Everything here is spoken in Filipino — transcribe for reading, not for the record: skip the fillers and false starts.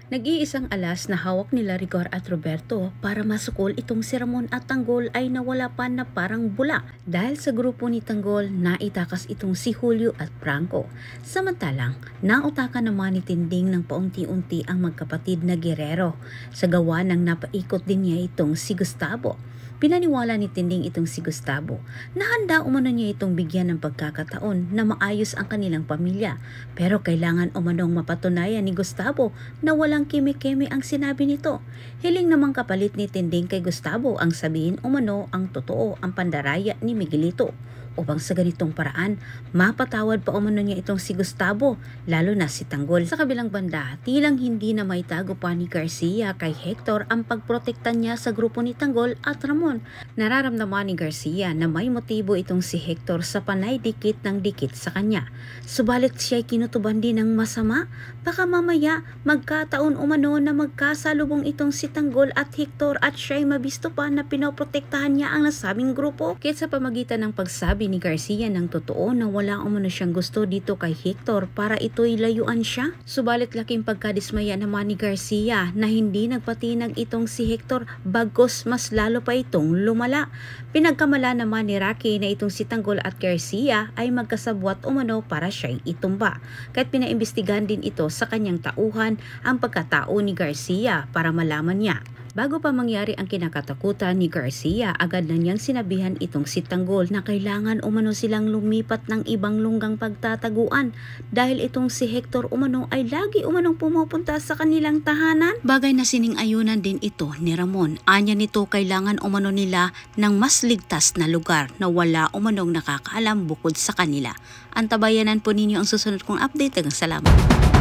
Nag-iisang alas na hawak nila Rigor at Roberto para masukol itong si Ramon at Tanggol ay nawala pa na parang bula dahil sa grupo ni Tanggol naitakas itong si Julio at Franco. Samantalang nautakan naman ni Tinding ng paunti-unti ang magkapatid na Guerrero sa gawa ng napaikot din niya itong si Gustavo. Pinaniwala ni Tinding itong si Gustavo na handa umano niya itong bigyan ng pagkakataon na maayos ang kanilang pamilya, pero kailangan umanong mapatunayan ni Gustavo na walang kimi-kimi ang sinabi nito. Hiling namang kapalit ni Tinding kay Gustavo ang sabihin umano ang totoo ang pandaraya ni Miguelito. Upang sa ganitong paraan, mapatawad pa umano niya itong si Gustavo, lalo na si Tanggol. Sa kabilang banda, tilang hindi na maitago pa ni Garcia kay Hector ang pagprotekta niya sa grupo ni Tanggol at Ramon. Nararamdaman ni Garcia na may motibo itong si Hector sa panay dikit ng dikit sa kanya. Subalit siya'y kinutuban din ng masama. Baka mamaya magkataon umano na magkasalubong itong si Tanggol at Hector at siya'y mabisto pa na pinoprotektahan niya ang nasabing grupo. Kaya sa pamagitan ng pagsabi ni Garcia ng totoo na wala umano siyang gusto dito kay Hector para ito'y layuan siya. Subalit laking pagkadismaya naman ni Garcia na hindi nagpatinag itong si Hector bagos mas lalo pa itong lumala. Pinagkamala naman ni Rocky na itong si Tanggol at Garcia ay magkasabwat umano para siya'y itumba. Kahit pinaimbestigahan din ito sa kanyang tauhan ang pagkatao ni Garcia para malaman niya. Bago pa mangyari ang kinakatakutan ni Garcia, agad na niyang sinabihan itong si Tanggol na kailangan umano silang lumipat ng ibang lunggang pagtataguan dahil itong si Hector umano ay lagi umanong pumupunta sa kanilang tahanan. Bagay na sining-ayunan din ito ni Ramon. Anya nito kailangan umano nila ng mas ligtas na lugar na wala umanong nakakaalam bukod sa kanila. Antabayanan po ninyo ang susunod kong update. Salamat.